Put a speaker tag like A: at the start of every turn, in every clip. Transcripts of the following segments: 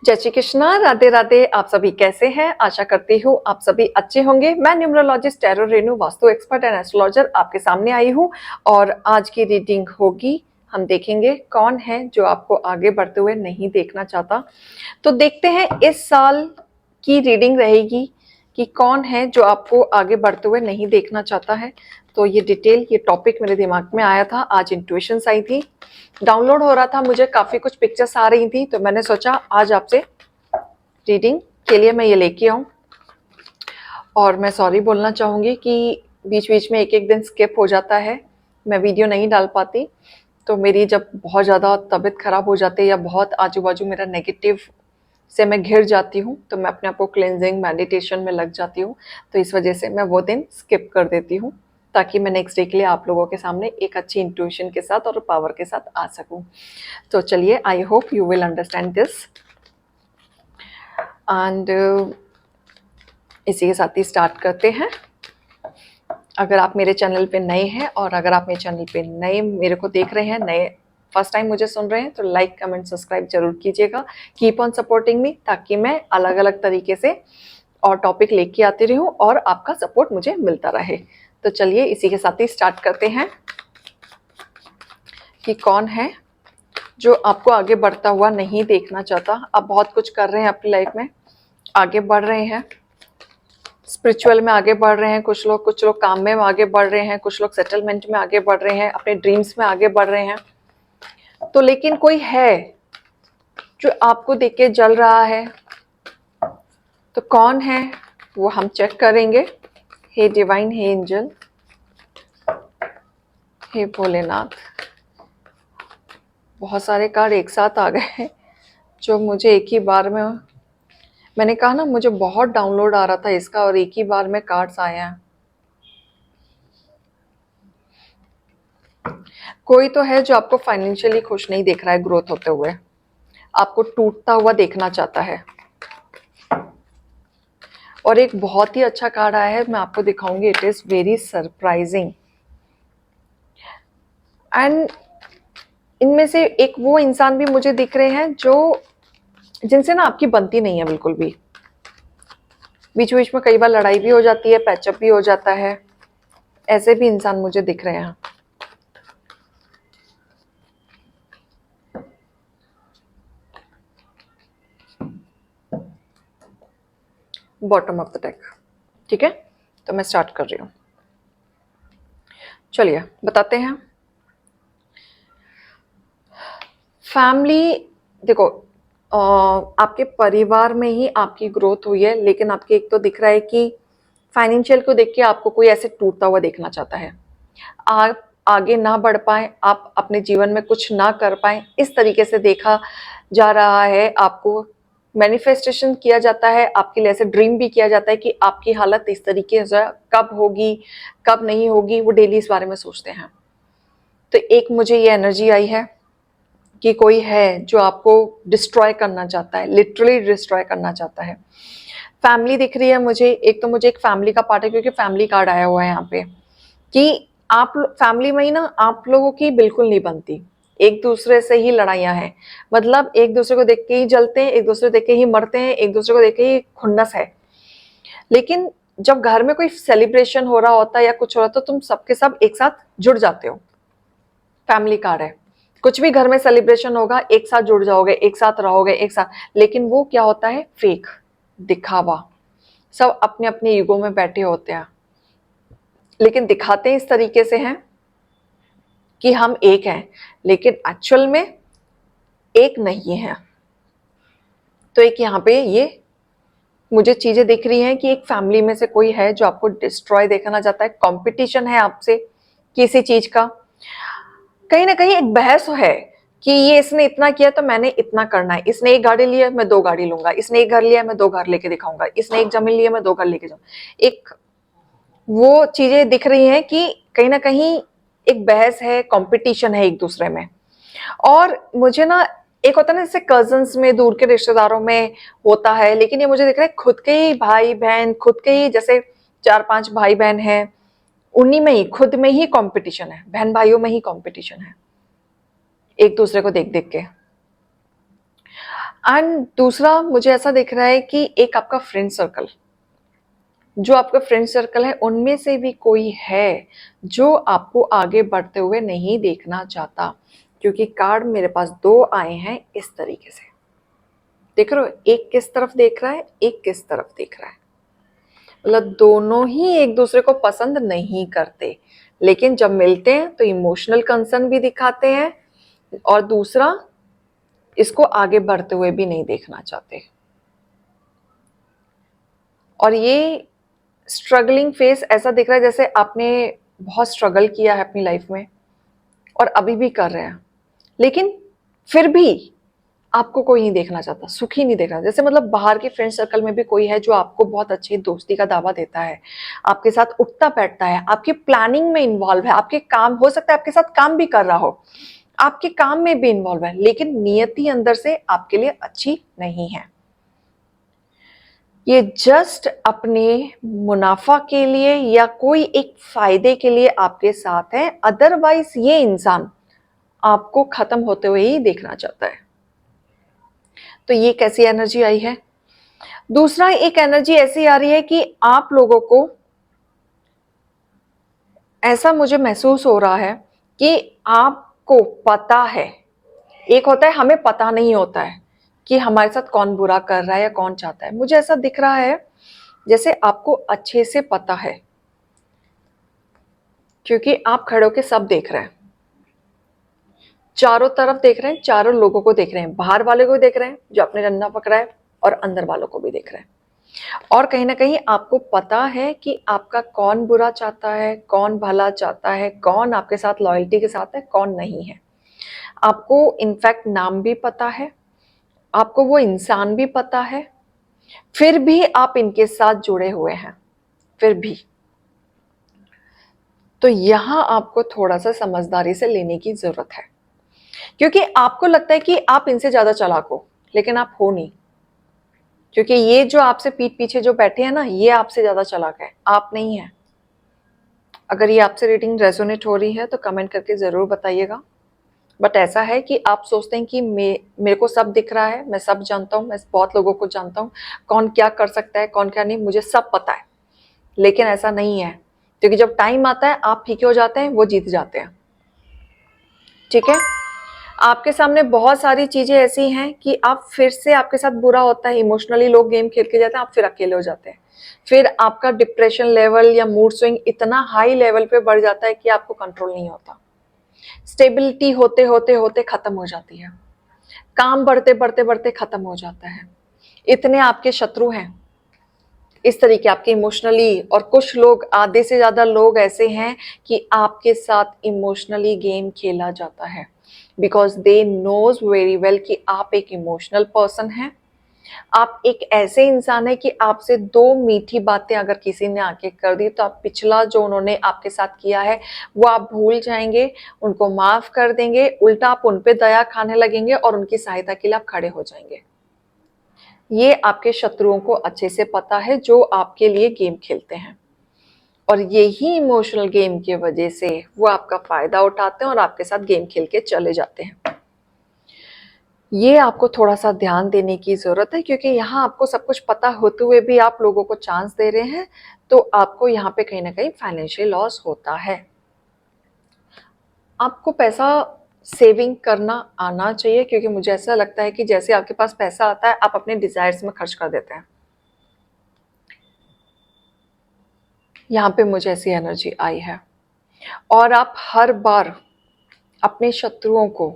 A: जय श्री कृष्णा, राधे राधे। आप सभी कैसे हैं? आशा करती हूँ आप सभी अच्छे होंगे। मैं numerologist tarot Renu, vastu expert and astrologer आपके सामने आई हूँ और आज की रीडिंग होगी। हम देखेंगे कौन है जो आपको आगे बढ़ते हुए नहीं देखना चाहता। तो देखते हैं इस साल की रीडिंग रहेगी कि कौन है जो आपको आगे बढ़ते हुए नहीं देखना चाहता है। तो ये टॉपिक मेरे दिमाग में आया था, आज इंट्यूशंस आई थी, डाउनलोड हो रहा था, मुझे काफी कुछ पिक्चर्स आ रही थी, तो मैंने सोचा आज आपसे रीडिंग के लिए मैं ये लेके आऊं। और मैं सॉरी बोलना चाहूंगी कि बीच बीच में एक एक दिन स्किप हो जाता है, मैं वीडियो नहीं डाल पाती। तो मेरी जब बहुत ज़्यादा तबीयत खराब हो जाती है या बहुत आजू बाजू मेरा नेगेटिव से मैं घिर जाती हूँ, तो मैं अपने आप को क्लेंजिंग मेडिटेशन में लग जाती हूँ। तो इस वजह से मैं वो दिन स्किप कर देती हूँ ताकि मैं नेक्स्ट डे के लिए आप लोगों के सामने एक अच्छी इंट्यूशन के साथ और पावर के साथ आ सकूँ। तो चलिए, I hope you will understand this and इसी के साथ ही स्टार्ट करते हैं। अगर आप मेरे चैनल पे नए हैं और अगर आप मेरे चैनल पे नए मेरे को देख रहे हैं, नए फर्स्ट टाइम मुझे सुन रहे हैं, तो लाइक कमेंट सब्सक्राइब जरूर कीजिएगा। कीप ऑन सपोर्टिंग मी, ताकि मैं अलग अलग तरीके से और टॉपिक लेके आती रहूं और आपका सपोर्ट मुझे मिलता रहे। तो चलिए इसी के साथ ही स्टार्ट करते हैं कि कौन है जो आपको आगे बढ़ता हुआ नहीं देखना चाहता। आप बहुत कुछ कर रहे हैं अपनी लाइफ में, आगे बढ़ रहे हैं, स्पिरिचुअल में आगे बढ़ रहे हैं, कुछ लोग काम में आगे बढ़ रहे हैं, कुछ लोग सेटलमेंट में आगे बढ़ रहे हैं, अपने ड्रीम्स में आगे बढ़ रहे हैं। तो लेकिन कोई है जो आपको देख के जल रहा है, तो कौन है वो हम चेक करेंगे। हे डिवाइन, हे एंजल, हे भोलेनाथ। बहुत सारे कार्ड एक साथ आ गए जो मुझे एक ही बार में, मैंने कहा ना मुझे बहुत डाउनलोड आ रहा था इसका और एक ही बार में कार्ड्स आए हैं। कोई तो है जो आपको फाइनेंशियली खुश नहीं देख रहा है ग्रोथ होते हुए, आपको टूटता हुआ देखना चाहता है। और एक बहुत ही अच्छा कार्ड आया है, मैं आपको दिखाऊंगी। It is very surprising and इनमें से एक वो इंसान भी मुझे दिख रहे हैं जो जिनसे ना आपकी बनती नहीं है बिल्कुल भी। बीच बीच में कई बार लड़ाई भी हो जाती है, पैचअप भी हो जाता है। ऐसे भी इंसान मुझे दिख रहे हैं। बॉटम ऑफ द डेक, ठीक है। तो मैं स्टार्ट कर रही हूँ, चलिए बताते हैं। फैमिली, देखो आपके परिवार में ही आपकी ग्रोथ हुई है, लेकिन आपके एक तो दिख रहा है कि फाइनेंशियल को देख के आपको कोई ऐसे टूटता हुआ देखना चाहता है। आप आगे ना बढ़ पाए, आप अपने जीवन में कुछ ना कर पाए, इस तरीके से देखा जा रहा है। आपको मैनिफेस्टेशन किया जाता है, आपके लिए ऐसे ड्रीम भी किया जाता है कि आपकी हालत इस तरीके से कब होगी कब नहीं होगी, वो डेली इस बारे में सोचते हैं। तो एक मुझे ये एनर्जी आई है कि कोई है जो आपको डिस्ट्रॉय करना चाहता है, लिटरली डिस्ट्रॉय करना चाहता है। फैमिली दिख रही है मुझे, एक तो मुझे एक फैमिली का पार्ट है, क्योंकि फैमिली कार्ड आया हुआ है यहाँ पे कि आप फैमिली में ही ना आप लोगों की बिल्कुल नहीं बनती, एक दूसरे से ही लड़ाइयाँ हैं। मतलब एक दूसरे को देख के ही जलते हैं, एक दूसरे को देख के ही मरते हैं, एक दूसरे को देख के ही खुन्नस है। लेकिन जब घर में कोई सेलिब्रेशन हो रहा होता है या कुछ हो रहा होता है, तो तुम सबके सब एक साथ जुड़ जाते हो। फैमिली कार्ड है, कुछ भी घर में सेलिब्रेशन होगा एक साथ जुड़ जाओगे, एक साथ रहोगे, एक साथ। लेकिन वो क्या होता है, फेक, दिखावा। सब अपने अपने ईगो में बैठे होते हैं, लेकिन दिखाते इस तरीके से हैं कि हम एक हैं, लेकिन एक्चुअल में एक नहीं है। तो एक यहाँ पे ये मुझे चीजें दिख रही हैं कि एक फैमिली में से कोई है जो आपको डिस्ट्रॉय देखना चाहता है। कंपटीशन है आपसे किसी चीज का, कहीं ना कहीं एक बहस है कि ये इसने इतना किया तो मैंने इतना करना है, इसने एक गाड़ी लिया मैं दो गाड़ी लूंगा, इसने एक घर लिया मैं दो घर लेके दिखाऊंगा, इसने एक जमीन लिया मैं दो घर लेके जाऊंगा। एक वो चीजें दिख रही हैं कि कहीं ना कहीं एक बहस है, कंपटीशन है एक दूसरे में। और मुझे ना एक होता है ना जैसे कजन्स में, दूर के रिश्तेदारों में होता है, लेकिन ये मुझे दिख रहा है खुद के ही भाई बहन, खुद के ही जैसे 4-5 भाई बहन हैं, उन्हीं में ही खुद में ही कंपटीशन है, बहन भाइयों में ही कंपटीशन है एक दूसरे को देख देख के। एंड दूसरा मुझे ऐसा दिख रहा है कि एक आपका फ्रेंड सर्कल, जो आपका फ्रेंड सर्कल है उनमें से भी कोई है जो आपको आगे बढ़ते हुए नहीं देखना चाहता, क्योंकि कार्ड मेरे पास दो आए हैं इस तरीके से। देख रहे हो, एक किस तरफ देख रहा है, एक किस तरफ देख रहा है। मतलब दोनों ही एक दूसरे को पसंद नहीं करते, लेकिन जब मिलते हैं तो इमोशनल कंसर्न भी दिखाते हैं, और दूसरा इसको आगे बढ़ते हुए भी नहीं देखना चाहते। और ये स्ट्रगलिंग फेस ऐसा दिख रहा है जैसे आपने बहुत स्ट्रगल किया है अपनी लाइफ में और अभी भी कर रहे हैं, लेकिन फिर भी आपको कोई नहीं देखना चाहता, सुखी नहीं देखना। जैसे मतलब बाहर के फ्रेंड सर्कल में भी कोई है जो आपको बहुत अच्छी दोस्ती का दावा देता है, आपके साथ उठता बैठता है, आपकी प्लानिंग में इन्वॉल्व है, आपके काम, हो सकता है आपके साथ काम भी कर रहा हो, आपके काम में भी इन्वॉल्व है, लेकिन नियति अंदर से आपके लिए अच्छी नहीं है। ये जस्ट अपने मुनाफा के लिए या कोई एक फायदे के लिए आपके साथ है, अदरवाइज ये इंसान आपको खत्म होते हुए ही देखना चाहता है। तो ये कैसी एनर्जी आई है। दूसरा, एक एनर्जी ऐसी आ रही है कि आप लोगों को ऐसा मुझे महसूस हो रहा है कि आपको पता है, एक होता है हमें पता नहीं होता है कि हमारे साथ कौन बुरा कर रहा है या कौन चाहता है। मुझे ऐसा दिख रहा है जैसे आपको अच्छे से पता है, क्योंकि आप खड़े होके सब देख रहे हैं, चारों तरफ देख रहे हैं, चारों लोगों को देख रहे हैं, बाहर वाले को देख रहे हैं जो अपने डंडा पकड़ा है, और अंदर वालों को भी देख रहे हैं। और कहीं ना कहीं आपको पता है कि आपका कौन बुरा चाहता है, कौन भला चाहता है, कौन आपके साथ लॉयल्टी के साथ है, कौन नहीं है। आपको इनफैक्ट नाम भी पता है, आपको वो इंसान भी पता है, फिर भी आप इनके साथ जुड़े हुए हैं, फिर भी। तो यहां आपको थोड़ा सा समझदारी से लेने की जरूरत है, क्योंकि आपको लगता है कि आप इनसे ज्यादा चालाक हो, लेकिन आप हो नहीं। क्योंकि ये जो आपसे पीठ पीछे जो बैठे हैं ना, ये आपसे ज्यादा चालाक है, आप नहीं है। अगर ये आपसे रीडिंग रेजोनेट हो रही है तो कमेंट करके जरूर बताइएगा। बट ऐसा है कि आप सोचते हैं कि मेरे को सब दिख रहा है, मैं सब जानता हूँ, मैं बहुत लोगों को जानता हूँ, कौन क्या कर सकता है, कौन क्या नहीं, मुझे सब पता है। लेकिन ऐसा नहीं है, क्योंकि जब टाइम आता है आप फीके हो जाते हैं, वो जीत जाते हैं। ठीक है, आपके सामने बहुत सारी चीजें ऐसी हैं कि आप फिर से, आपके साथ बुरा होता है, इमोशनली लोग गेम खेल के जाते हैं, आप फिर अकेले हो जाते हैं, फिर आपका डिप्रेशन लेवल या मूड स्विंग इतना हाई लेवल पे बढ़ जाता है कि आपको कंट्रोल नहीं होता, स्टेबिलिटी होते होते होते खत्म हो जाती है, काम बढ़ते बढ़ते बढ़ते खत्म हो जाता है। इतने आपके शत्रु हैं इस तरीके आपके इमोशनली, और कुछ लोग, आधे से ज्यादा लोग ऐसे हैं कि आपके साथ इमोशनली गेम खेला जाता है, because they know very well कि आप एक इमोशनल पर्सन हैं। आप एक ऐसे इंसान है कि आपसे दो मीठी बातें अगर किसी ने आके कर दी तो आप पिछला जो उन्होंने आपके साथ किया है वो आप भूल जाएंगे, उनको माफ कर देंगे, उल्टा आप उन पे दया खाने लगेंगे और उनकी सहायता के लिए आप खड़े हो जाएंगे। ये आपके शत्रुओं को अच्छे से पता है जो आपके लिए गेम खेलते हैं, और यही इमोशनल गेम की वजह से वो आपका फायदा उठाते हैं और आपके साथ गेम खेल के चले जाते हैं। ये आपको थोड़ा सा ध्यान देने की जरूरत है, क्योंकि यहाँ आपको सब कुछ पता होते हुए भी आप लोगों को चांस दे रहे हैं, तो आपको यहाँ पे कहीं ना कहीं फाइनेंशियल लॉस होता है। आपको पैसा सेविंग करना आना चाहिए, क्योंकि मुझे ऐसा लगता है कि जैसे आपके पास पैसा आता है आप अपने डिजायर्स में खर्च कर देते हैं। यहाँ पे मुझे ऐसी एनर्जी आई है, और आप हर बार अपने शत्रुओं को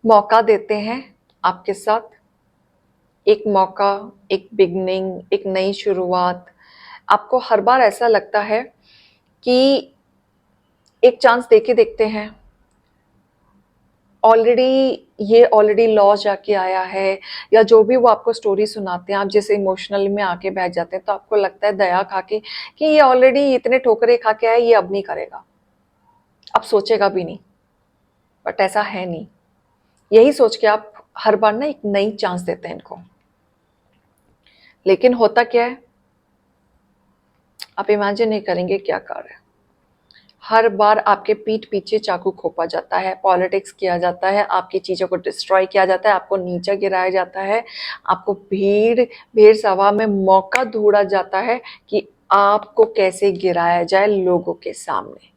A: मौका देते हैं आपके साथ, एक मौका, एक बिगनिंग, एक नई शुरुआत। आपको हर बार ऐसा लगता है कि एक चांस देके देखते हैं, ऑलरेडी लॉस जाके आया है, या जो भी वो आपको स्टोरी सुनाते हैं, आप जैसे इमोशनल में आके बैठ जाते हैं, तो आपको लगता है दया खा के कि ये ऑलरेडी इतने ठोकरे खा के आया, ये अब नहीं करेगा, अब सोचेगा भी नहीं। बट ऐसा है नहीं, यही सोच के आप हर बार ना एक नई चांस देते हैं इनको। लेकिन होता क्या है, आप इमेजिन नहीं करेंगे क्या कर रहे हैं। हर बार आपके पीठ पीछे चाकू घोंपा जाता है, पॉलिटिक्स किया जाता है, आपकी चीज़ों को डिस्ट्रॉय किया जाता है, आपको नीचे गिराया जाता है, आपको भीड़ सभा में मौका ढूंढा जाता है कि आपको कैसे गिराया जाए लोगों के सामने।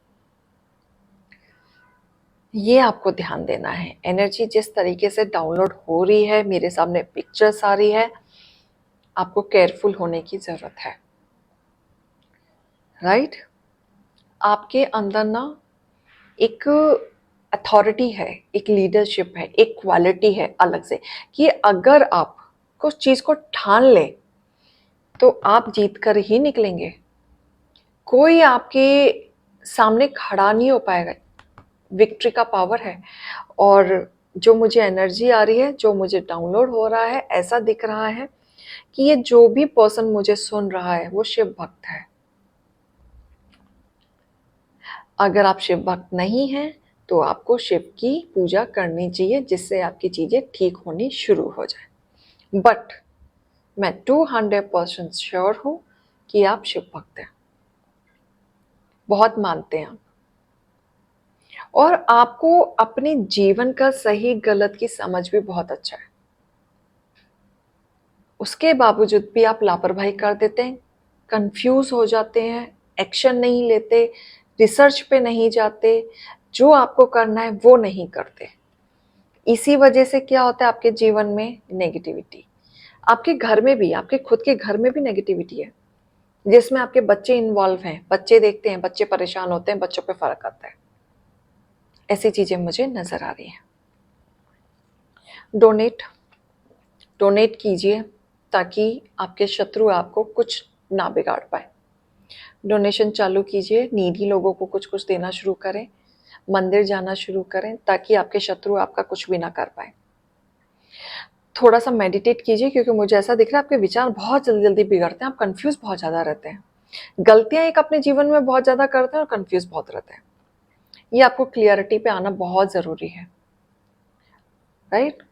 A: ये आपको ध्यान देना है। एनर्जी जिस तरीके से डाउनलोड हो रही है, मेरे सामने पिक्चर्स आ रही है, आपको केयरफुल होने की ज़रूरत है, राइट? आपके अंदर ना एक अथॉरिटी है, एक लीडरशिप है, एक क्वालिटी है अलग से, कि अगर आप कुछ चीज़ को ठान लें तो आप जीत कर ही निकलेंगे। कोई आपके सामने खड़ा नहीं हो पाएगा। विक्ट्री का पावर है। और जो मुझे एनर्जी आ रही है, जो मुझे डाउनलोड हो रहा है, ऐसा दिख रहा है कि ये जो भी पर्सन मुझे सुन रहा है वो शिव भक्त है। अगर आप शिव भक्त नहीं हैं तो आपको शिव की पूजा करनी चाहिए, जिससे आपकी चीज़ें ठीक होनी शुरू हो जाए। बट मैं 200% श्योर हूँ कि आप शिव भक्त हैं, बहुत मानते हैं आप, और आपको अपने जीवन का सही गलत की समझ भी बहुत अच्छा है। उसके बावजूद भी आप लापरवाही कर देते हैं, कंफ्यूज हो जाते हैं, एक्शन नहीं लेते, रिसर्च पे नहीं जाते, जो आपको करना है वो नहीं करते। इसी वजह से क्या होता है आपके जीवन में? नेगेटिविटी। आपके घर में भी, आपके खुद के घर में भी नेगेटिविटी है, जिसमें आपके बच्चे इन्वॉल्व हैं, बच्चे देखते हैं, बच्चे परेशान होते हैं, बच्चों पे फर्क आता है। ऐसी चीजें मुझे नजर आ रही हैं। डोनेट डोनेट कीजिए ताकि आपके शत्रु आपको कुछ ना बिगाड़ पाए। डोनेशन चालू कीजिए, नीडी लोगों को कुछ कुछ देना शुरू करें, मंदिर जाना शुरू करें, ताकि आपके शत्रु आपका कुछ भी ना कर पाए। थोड़ा सा मेडिटेट कीजिए, क्योंकि मुझे ऐसा दिख रहा है आपके विचार बहुत जल्दी जल्दी बिगड़ते हैं, आप कंफ्यूज बहुत ज़्यादा रहते हैं, गलतियां एक अपने जीवन में बहुत ज़्यादा करते हैं और कंफ्यूज बहुत रहते हैं। ये आपको क्लियरिटी पे आना बहुत ज़रूरी है, राइट?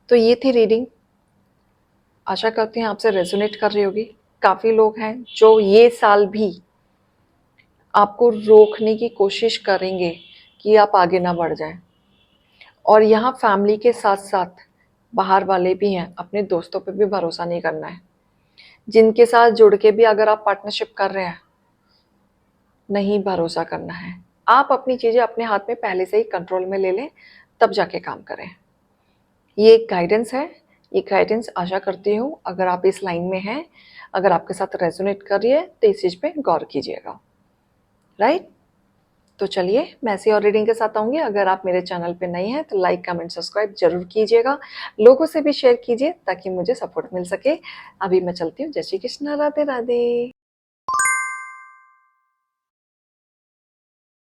A: तो ये थी रीडिंग, आशा करती हैं आपसे रेजोनेट कर रही होगी। काफ़ी लोग हैं जो ये साल भी आपको रोकने की कोशिश करेंगे कि आप आगे ना बढ़ जाएं, और यहाँ फैमिली के साथ साथ बाहर वाले भी हैं। अपने दोस्तों पे भी भरोसा नहीं करना है, जिनके साथ जुड़ के भी अगर आप पार्टनरशिप कर रहे हैं, नहीं भरोसा करना है। आप अपनी चीज़ें अपने हाथ में पहले से ही कंट्रोल में ले लें, तब जाके काम करें। ये एक गाइडेंस है, ये गाइडेंस आशा करती हूँ अगर आप इस लाइन में हैं, अगर आपके साथ रेजोनेट कर रही है तो इस चीज़ पे गौर कीजिएगा, राइट? तो चलिए मैं ऐसी और रीडिंग के साथ आऊँगी। अगर आप मेरे चैनल पे नए हैं तो लाइक कमेंट सब्सक्राइब जरूर कीजिएगा, लोगों से भी शेयर कीजिए ताकि मुझे सपोर्ट मिल सके। अभी मैं चलती हूँ। जय श्री कृष्ण, राधे राधे।